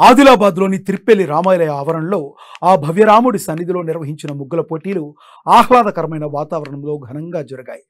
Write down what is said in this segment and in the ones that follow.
ఆదిలాబాద్లోని తిరుప్పెల్లి రామాలయ ఆవరణలో ఆ భవ్యరాముడి సన్నిధిలో నిర్వహించిన ముగ్గుల పోటీలు ఆహ్లాదకరమైన వాతావరణంలో ఘనంగా జరిగాయి.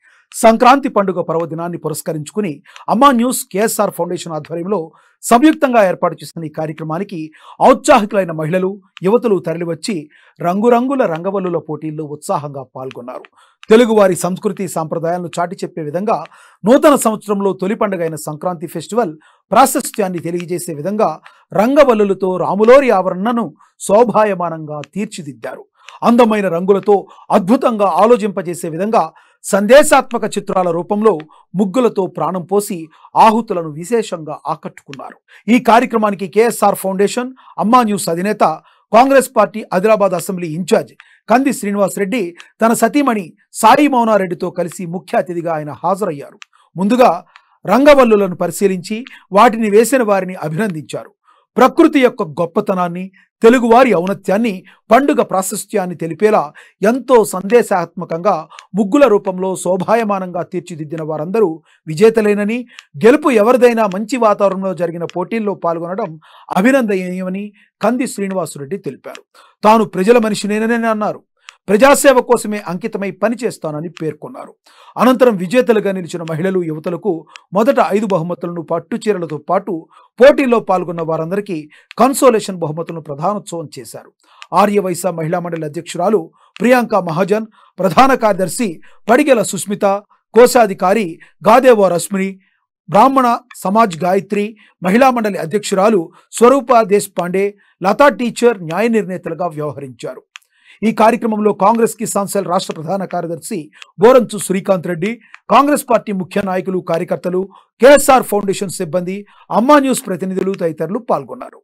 సంక్రాంతి పండుగ పర్వదినాన్ని పురస్కరించుకుని అమ్మా న్యూస్ కేఎస్ఆర్ ఫౌండేషన్ ఆధ్వర్యంలో సంయుక్తంగా ఏర్పాటు చేసిన ఈ కార్యక్రమానికి ఔత్సాహికులైన మహిళలు, యువతులు తరలివచ్చి రంగురంగుల రంగవల్లుల పోటీల్లో ఉత్సాహంగా పాల్గొన్నారు. తెలుగువారి సంస్కృతి సాంప్రదాయాలను చాటి చెప్పే విధంగా నూతన సంవత్సరంలో తొలి పండుగ అయిన సంక్రాంతి ఫెస్టివల్ ప్రాశస్త్యాన్ని తెలియజేసే విధంగా రంగవల్లులతో రాములోరి ఆవరణను శోభాయమానంగా తీర్చిదిద్దారు. అందమైన రంగులతో అద్భుతంగా ఆలోచింపజేసే విధంగా సందేశాత్మక చిత్రాల రూపంలో ముగ్గులతో ప్రాణం పోసి ఆహుతులను విశేషంగా ఆకట్టుకున్నారు. ఈ కార్యక్రమానికి కేఎస్ఆర్ ఫౌండేషన్ అమ్మా న్యూస్ అధినేత, Congress party Adilabad assembly incharge Kandi Srinivas Reddy తన సతీమణి సాయి మౌనారెడ్డితో కలిసి ముఖ్య అతిథిగా ఆయన హాజరయ్యారు. ముందుగా రంగవల్లులను పరిశీలించి వాటిని వేసిన వారిని అభినందించారు. ప్రకృతి యొక్క గొప్పతనాన్ని, తెలుగువారి ఔన్నత్యాన్ని, పండుగ ప్రాశస్త్యాన్ని తెలిపేలా ఎంతో సందేశాత్మకంగా ముగ్గుల రూపంలో శోభాయమానంగా తీర్చిదిద్దిన వారందరూ విజేతలేనని, గెలుపు ఎవరిదైనా మంచి వాతావరణంలో జరిగిన పోటీల్లో పాల్గొనడం అభినందనీయమని కంది శ్రీనివాసరెడ్డి తెలిపారు. తాను ప్రజల మనిషినేనని అన్నారు. ప్రజాసేవ కోసమే అంకితమై పనిచేస్తానని పేర్కొన్నారు. అనంతరం విజేతలుగా నిలిచిన మహిళలు, యువతులకు మొదట 5 బహుమతులను, పట్టు చీరలతో పాటు పోటీల్లో పాల్గొన్న వారందరికీ కన్సోలేషన్ బహుమతులను ప్రధానోత్సవం చేశారు. ఆర్యవైశ్య మహిళా మండలి అధ్యక్షురాలు ప్రియాంక మహాజన్, ప్రధాన కార్యదర్శి పడిగెల సుస్మిత, కోశాధికారి గాదేవ రశ్మిని, బ్రాహ్మణ సమాజ్ గాయత్రి, మహిళా మండలి అధ్యక్షురాలు స్వరూప దేశపాండే, లతా టీచర్ న్యాయ నిర్ణేతలుగా వ్యవహరించారు. ఈ కార్యక్రమంలో కాంగ్రెస్ కిసాన్ సెల్ రాష్ట్ర ప్రధాన కార్యదర్శి బోరంచు శ్రీకాంత్ రెడ్డి, కాంగ్రెస్ పార్టీ ముఖ్య నాయకులు, కార్యకర్తలు, కేఎస్ఆర్ ఫౌండేషన్ సిబ్బంది, అమ్మా న్యూస్ ప్రతినిధులు తదితరులు పాల్గొన్నారు.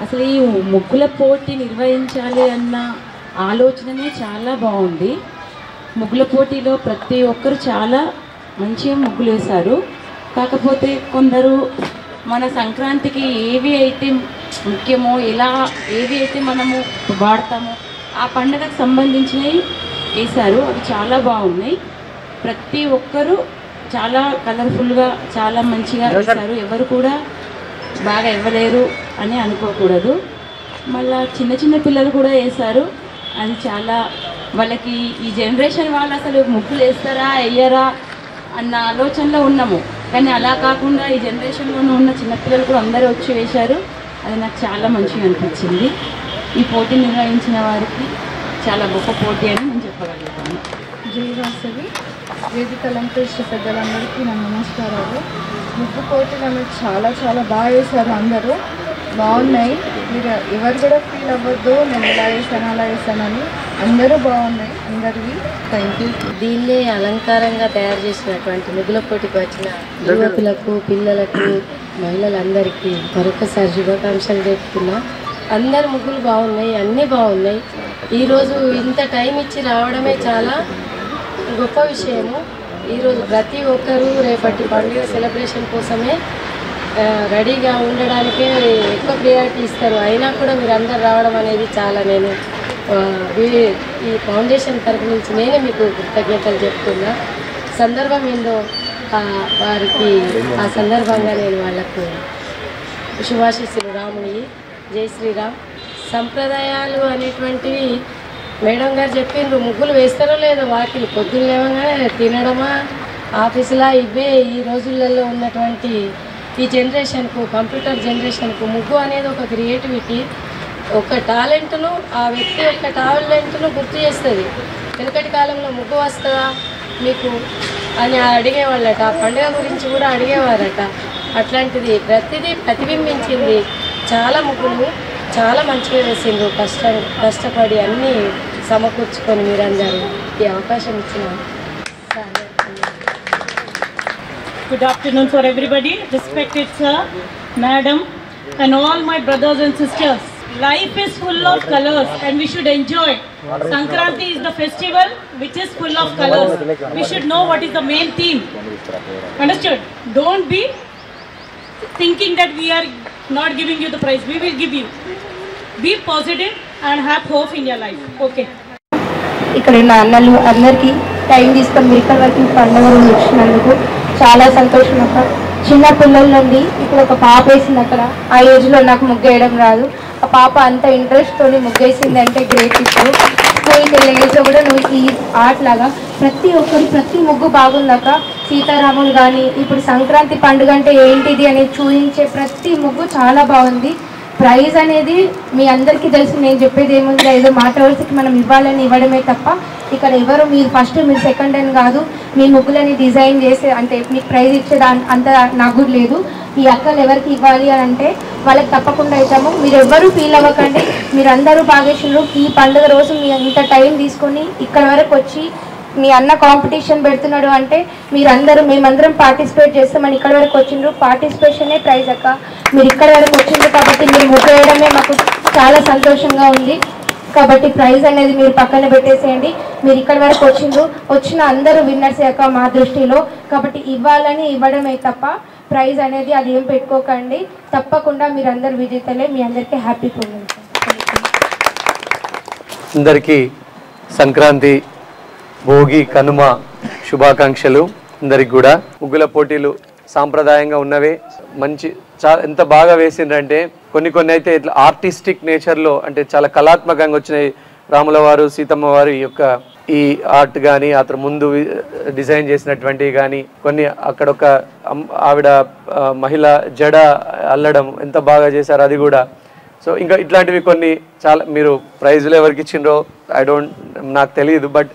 అసలు ఈ ముగ్గుల పోటీ నిర్వహించాలి అన్న ఆలోచననే చాలా బాగుంది. ముగ్గుల పోటీలో ప్రతి ఒక్కరు చాలా మంచిగా ముగ్గులు వేశారు. కాకపోతే కొందరు మన సంక్రాంతికి ఏవి అయితే ముఖ్యమో, ఏవి అయితే మనము వాడతామో ఆ పండుగకు సంబంధించినవి వేశారు. అవి చాలా బాగున్నాయి. ప్రతి ఒక్కరూ చాలా కలర్ఫుల్గా చాలా మంచిగా వేశారు. ఎవరు కూడా బాగా ఇవ్వలేరు అని అనుకోకూడదు. మళ్ళీ చిన్న చిన్న పిల్లలు కూడా వేశారు. అది చాలా వాళ్ళకి ఈ జనరేషన్ వాళ్ళు అసలు ముగ్గులు వేస్తారా వేయరా అన్న ఆలోచనలో ఉన్నాము. కానీ అలా కాకుండా ఈ జనరేషన్లోనే ఉన్న చిన్నపిల్లలు కూడా అందరూ వచ్చి వేశారు. అది నాకు చాలా మంచిగా అనిపించింది. ఈ పోటీ నిర్వహించిన వారికి చాలా గొప్ప పోటీ అని నేను చెప్పగలుగుతాను. జై వాసవి వేదిక అలంకరించిన పెద్దలందరికీ నా నమస్కారాలు. ముగ్గు పోటీలను చాలా చాలా బాగా వేశారు. అందరూ బాగున్నాయి. మీరు ఎవరు కూడా ఫీల్ అవ్వద్దు నేను ఇలా వేసాను అలా వేసానని. అందరూ బాగున్నాయి. అందరివి థ్యాంక్ యూ. దీన్నే అలంకారంగా తయారు చేసినటువంటి ముగ్గుల పోటీకి వచ్చిన యువకులకు, పిల్లలకు, మహిళలందరికీ మరొకసారి శుభాకాంక్షలు చెప్తున్నా. అందరు ముగ్గులు బాగున్నాయి, అన్నీ బాగున్నాయి. ఈరోజు ఇంత టైం ఇచ్చి రావడమే చాలా గొప్ప విషయము. ఈరోజు ప్రతి ఒక్కరూ రేపటి పండుగ సెలబ్రేషన్ కోసమే రెడీగా ఉండడానికే ఎక్కువ ప్రియారిటీ ఇస్తారు. అయినా కూడా మీరు అందరు రావడం అనేది చాలా, నేను ఈ ఫౌండేషన్ తరఫు నుంచి నేనే మీకు కృతజ్ఞతలు చెప్తున్నా. సందర్భం ఏందో వారికి ఆ సందర్భంగా నేను వాళ్ళకు శుభాశీస్సులు. రాముని జై శ్రీరామ్. సంప్రదాయాలు అనేటువంటివి మేడం గారు చెప్పిండ్రు. ముగ్గులు వేస్తారో లేదో వాకిలు పొద్దున్న లేవగానే తినడమా ఆఫీసులా ఇవే ఈ రోజులలో ఉన్నటువంటి ఈ జనరేషన్కు, కంప్యూటర్ జనరేషన్కు ముగ్గు అనేది ఒక క్రియేటివిటీ, ఒక టాలెంట్ను, ఆ వ్యక్తి యొక్క టాలెంట్ను గుర్తు చేస్తుంది. వెనకటి కాలంలో ముగ్గు వస్తుందా మీకు అని అడిగేవాళ్ళట. ఆ పండుగ గురించి కూడా అడిగేవారట. అట్లాంటిది ప్రతిదీ ప్రతిబింబించింది. చాలా ముగ్గులు చాలా మంచిగా వేసిండ్రు. కష్టపడి అన్నీ సమకూర్చుకొని మీరందరూ ఈ అవకాశం ఇచ్చిన. Good afternoon for everybody, respected sir, madam and all my brothers and sisters. Life is full of colors and we should enjoy. Sankranti is the festival which is full of colors. We should know what is the main theme. Understood? Don't be thinking that we are not giving you the prize. We will give you. Be positive and have hope in your life. Okay. ఇక్కడ ఉన్న అన్నలు అందరికీ time తీసుకొని మీరు ఇక్కడ వరకు పండుగ వచ్చినందుకు చాలా సంతోషం. అక్క చిన్న పిల్లల నుండి ఇప్పుడు ఒక పాప వేసింది. అక్కడ ఆ ఏజ్లో నాకు ముగ్గేయడం రాదు. ఆ పాప అంత ఇంట్రెస్ట్తో ముగ్గేసింది అంటే గ్రేట్. ఇప్పుడు స్కూల్కి వెళ్ళే ఏజ్లో కూడా నువ్వు ఈ ఆర్ట్ లాగా ప్రతి ఒక్కరు ప్రతి ముగ్గు బాగుందాక. సీతారాములు కానీ ఇప్పుడు సంక్రాంతి పండుగ అంటే ఏంటిది అనేది చూపించే ప్రతి ముగ్గు చాలా బాగుంది. ప్రైజ్ అనేది మీ అందరికీ తెలుసు. నేను చెప్పేది ఏముంది, ఏదో మాట వరుసకి మనం ఇవ్వడమే తప్ప ఇక్కడ ఎవరు మీరు ఫస్ట్ మీరు సెకండ్ అని కాదు. మీ ముగ్గులని డిజైన్ చేసే అంటే మీకు ప్రైజ్ ఇచ్చేది అంత నాకు కూడా లేదు. ఈ అక్కలు ఎవరికి ఇవ్వాలి అని అంటే వాళ్ళకి తప్పకుండా ఇస్తాము. మీరు ఎవ్వరూ ఫీల్ అవ్వకండి. మీరు అందరూ బాగేసినారు. ఈ పండుగ రోజు మీ ఇంత టైం తీసుకొని ఇక్కడ వరకు వచ్చి మీ అన్న కాంపిటీషన్ పెడుతున్నాడు అంటే మీరందరూ మేమందరం పార్టిసిపేట్ చేస్తామని ఇక్కడ వరకు వచ్చిండ్రు. పార్టిసిపేషనే ప్రైజ్ అక్క. మీరు ఇక్కడ వరకు వచ్చిండ్రు కాబట్టి మీరు ముగ్గేయడమే మాకు చాలా సంతోషంగా ఉంది. కాబట్టి ప్రైజ్ అనేది మీరు పక్కన పెట్టేసేయండి. మీరు ఇక్కడ వరకు వచ్చిన అందరూ విన్నర్సే అక్క మా దృష్టిలో. కాబట్టి ఇవ్వాలని ఇవ్వడమే తప్ప ప్రైజ్ అనేది అది ఏం పెట్టుకోకండి. తప్పకుండా మీరు అందరు విజేతలే. మీ అందరికీ హ్యాపీ పొంగల్. అందరికీ సంక్రాంతి, భోగి, కనుమ శుభాకాంక్షలు. అందరికి కూడా ముగ్గుల పోటీలు సాంప్రదాయంగా ఉన్నవే. మంచి ఎంత బాగా వేసిండ్రంటే కొన్ని అయితే ఇట్లా ఆర్టిస్టిక్ నేచర్లో అంటే చాలా కళాత్మకంగా వచ్చినాయి. రాముల వారు, సీతమ్మ వారు ఈ యొక్క ఈ ఆర్ట్ కానీ అతను ముందు డిజైన్ చేసినటువంటివి కానీ కొన్ని అక్కడ ఒక ఆవిడ మహిళ జడ అల్లడం ఎంత బాగా చేశారు అది కూడా. సో ఇంకా ఇట్లాంటివి కొన్ని చాలా మీరు ప్రైజులు ఎవరికి ఇచ్చిండ్రో నాకు తెలియదు, బట్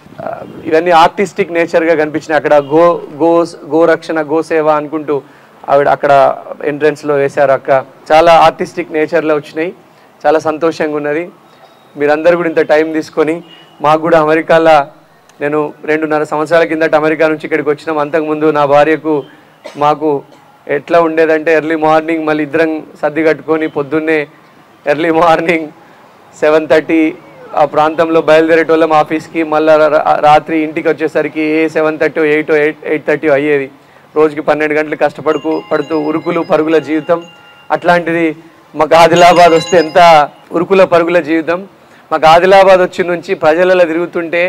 ఇవన్నీ ఆర్టిస్టిక్ నేచర్గా కనిపించినాయి. అక్కడ గోరక్షణ గోసేవ అనుకుంటూ ఆవిడ అక్కడ ఎంట్రన్స్లో వేశారు అక్క. చాలా ఆర్టిస్టిక్ నేచర్లో వచ్చినాయి, చాలా సంతోషంగా ఉన్నది. మీరందరూ కూడా ఇంత టైం తీసుకొని మాకు కూడా అమెరికాలో నేను 2.5 సంవత్సరాల కిందట అమెరికా నుంచి ఇక్కడికి వచ్చినాం. అంతకుముందు నా భార్యకు మాకు ఎట్లా ఉండేదంటే ఎర్లీ మార్నింగ్ మళ్ళీ ఇద్దరం సర్ది కట్టుకొని పొద్దున్నే ఎర్లీ మార్నింగ్ 7:30 ఆ ప్రాంతంలో బయలుదేరేటోళ్ళం ఆఫీస్కి, మళ్ళీ రాత్రి ఇంటికి వచ్చేసరికి 7:30 8:30 అయ్యేది. రోజుకి 12 గంటలు పడుతూ ఉరుకులు పరుగుల జీవితం. అట్లాంటిది మాకు ఆదిలాబాద్ వస్తే ఎంత ఉరుకుల పరుగుల జీవితం. మాకు ఆదిలాబాద్ వచ్చి నుంచి ప్రజలలో తిరుగుతుంటే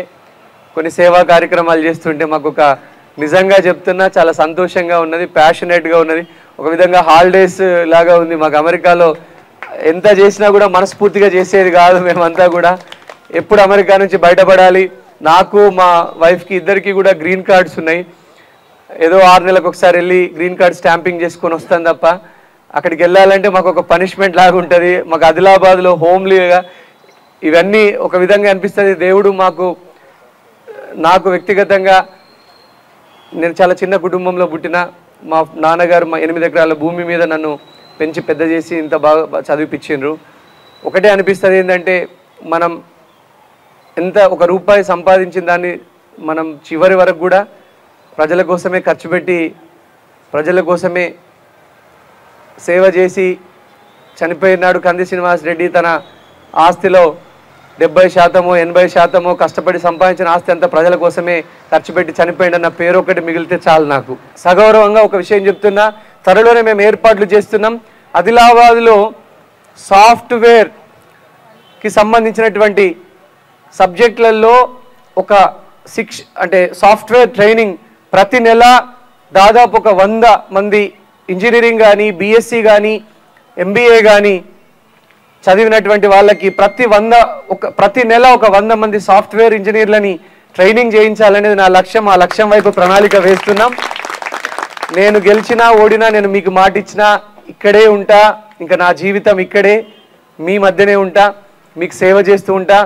కొన్ని సేవా కార్యక్రమాలు చేస్తుంటే మాకు ఒక నిజంగా చెప్తున్నా చాలా సంతోషంగా ఉన్నది, ప్యాషనేట్గా ఉన్నది, ఒక విధంగా హాలిడేస్ లాగా ఉంది. మాకు అమెరికాలో ఎంత చేసినా కూడా మనస్ఫూర్తిగా చేసేది కాదు. మేమంతా కూడా ఎప్పుడు అమెరికా నుంచి బయటపడాలి. నాకు మా వైఫ్కి ఇద్దరికి కూడా గ్రీన్ కార్డ్స్ ఉన్నాయి. ఏదో 6 నెలలకు ఒకసారి వెళ్ళి గ్రీన్ కార్డ్ స్టాంపింగ్ చేసుకొని వస్తాను తప్ప అక్కడికి వెళ్ళాలంటే మాకు ఒక పనిష్మెంట్ లాగా ఉంటుంది. మాకు ఆదిలాబాద్లో హోమ్లీగా ఇవన్నీ ఒక విధంగా అనిపిస్తుంది. దేవుడు నాకు వ్యక్తిగతంగా నేను చాలా చిన్న కుటుంబంలో పుట్టిన, మా నాన్నగారు మా 8 ఎకరాల భూమి మీద నన్ను పెంచి పెద్ద చేసి ఇంత బాగా చదివిపించిండ్రు. ఒకటే అనిపిస్తుంది ఏంటంటే మనం ఎంత ఒక రూపాయి సంపాదించిన దాన్ని మనం చివరి వరకు కూడా ప్రజల కోసమే ఖర్చు పెట్టి ప్రజల కోసమే సేవ చేసి చనిపోయినాడు కంది శ్రీనివాస్ రెడ్డి. తన ఆస్తిలో 70% 80% కష్టపడి సంపాదించిన ఆస్తి అంతా ప్రజల కోసమే ఖర్చు పెట్టి చనిపోయిందన్న పేరు ఒకటి మిగిలితే చాలు. నాకు సగౌరవంగా ఒక విషయం చెప్తున్నా, త్వరలోనే మేము ఏర్పాట్లు చేస్తున్నాం. ఆదిలాబాద్లో సాఫ్ట్వేర్కి సంబంధించినటువంటి సబ్జెక్టులలో ఒక సాఫ్ట్వేర్ ట్రైనింగ్ ప్రతి నెల దాదాపు ఒక 100 మంది ఇంజనీరింగ్ కానీ బీఎస్సీ కానీ ఎంబీఏ కానీ చదివినటువంటి వాళ్ళకి ప్రతి నెల ఒక 100 మంది సాఫ్ట్వేర్ ఇంజనీర్లని ట్రైనింగ్ చేయించాలనేది నా లక్ష్యం. ఆ లక్ష్యం వైపు ప్రణాళిక వేస్తున్నాం. నేను గెలిచినా ఓడినా నేను మీకు మాట ఇచ్చినా ఇక్కడే ఉంటా, ఇంకా నా జీవితం ఇక్కడే మీ మధ్యనే ఉంటా, మీకు సేవ చేస్తూ ఉంటా.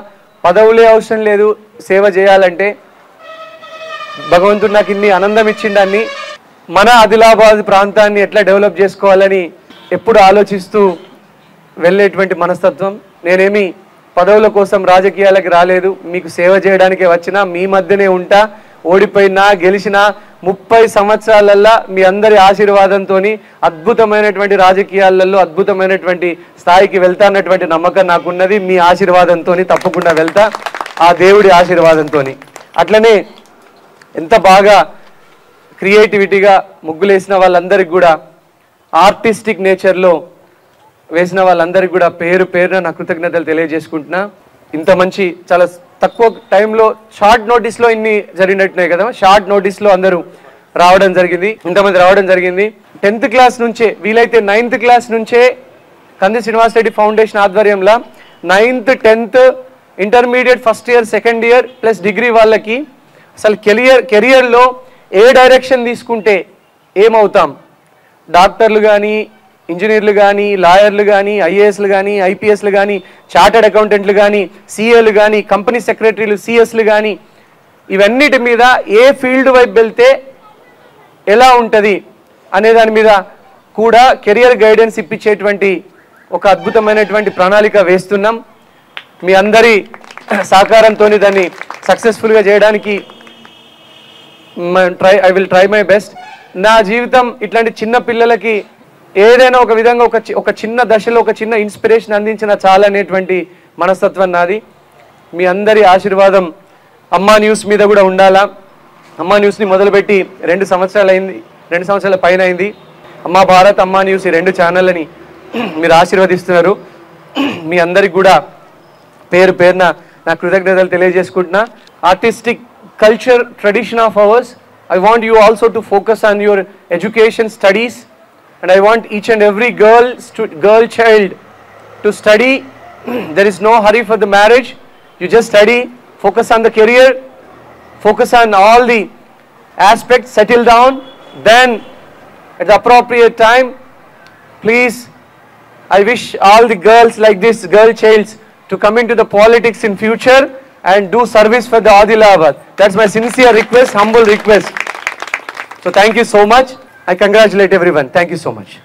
పదవులే అవసరం లేదు సేవ చేయాలంటే. భగవంతుడు నాకు ఇన్ని ఆనందం ఇచ్చిండాన్ని మన ఆదిలాబాద్ ప్రాంతాన్ని ఎట్లా డెవలప్ చేసుకోవాలని ఎప్పుడు ఆలోచిస్తూ వెళ్ళేటువంటి మనస్తత్వం. నేనేమి పదవుల కోసం రాజకీయాలకు రాలేదు, మీకు సేవ చేయడానికే వచ్చినా, మీ మధ్యనే ఉంటా. ఓడిపోయినా గెలిచినా 30 సంవత్సరాలల్లా మీ అందరి ఆశీర్వాదంతో అద్భుతమైనటువంటి రాజకీయాలలో అద్భుతమైనటువంటి స్థాయికి వెళ్తా అన్నటువంటి నమ్మకం నాకున్నది. మీ ఆశీర్వాదంతో తప్పకుండా వెళ్తా, ఆ దేవుడి ఆశీర్వాదంతో. అట్లనే ఎంత బాగా క్రియేటివిటీగా ముగ్గులేసిన వాళ్ళందరికీ కూడా, ఆర్టిస్టిక్ నేచర్లో వేసిన వాళ్ళందరికీ కూడా పేరున నా కృతజ్ఞతలు తెలియజేసుకుంటున్నా. ఇంత మంచి చాలా తక్కువ టైంలో షార్ట్ నోటీస్లో ఇన్ని జరిగినట్టున్నాయి కదా. షార్ట్ నోటీస్లో అందరూ రావడం జరిగింది, ఇంతమంది రావడం జరిగింది. 10th క్లాస్ నుంచే, వీలైతే 9th క్లాస్ నుంచే కంది శ్రీనివాస్ రెడ్డి ఫౌండేషన్ ఆధ్వర్యంలో 9th 10th intermediate first year second year plus degree వాళ్ళకి అసలు కెరియర్లో ఏ డైరెక్షన్ తీసుకుంటే ఏమవుతాం, డాక్టర్లు కానీ ఇంజనీర్లు కానీ లాయర్లు కానీ ఐఏఎస్లు కానీ ఐపీఎస్లు కానీ చార్టర్డ్ అకౌంటెంట్లు కానీ సిఏలు కానీ కంపెనీ సెక్రటరీలు సిఎస్లు కానీ ఇవన్నిటి మీద ఏ ఫీల్డ్ వైపు వెళ్తే ఎలా ఉంటుంది అనే దాని మీద కూడా కెరియర్ గైడెన్స్ ఇప్పించేటువంటి ఒక అద్భుతమైనటువంటి ప్రణాళిక వేస్తున్నాం. మీ అందరి సహకారంతో దాన్ని సక్సెస్ఫుల్గా చేయడానికి I will try my best. నా జీవితం ఇట్లాంటి చిన్న పిల్లలకి ఏదైనా ఒక విధంగా ఒక చిన్న దశలో ఒక చిన్న ఇన్స్పిరేషన్ అందించిన చాలనేటువంటి మనస్తత్వం నాది. మీ అందరి ఆశీర్వాదం అమ్మా న్యూస్ మీద కూడా ఉండాలా. అమ్మా న్యూస్ని మొదలుపెట్టి 2 సంవత్సరాలు అయింది, 2 సంవత్సరాల పైన అయింది. అమ్మా భారత్, అమ్మా న్యూస్, ఈ 2 ఛానళ్ళని మీరు ఆశీర్వదిస్తున్నారు. మీ అందరికి కూడా పేరున నా కృతజ్ఞతలు తెలియజేసుకుంటున్నా. Artistic culture tradition of ours, I want you also to focus on your education studies, and I want each and every girl child to study. There is no hurry for the marriage. You just study, focus on the career, focus on all the aspects, settle down, then at the appropriate time, please, I wish all the girls like this, girl childs, to come into the politics in future and do service for the Adilabad. That's my sincere request, humble request. So thank you so much. I congratulate everyone. Thank you so much.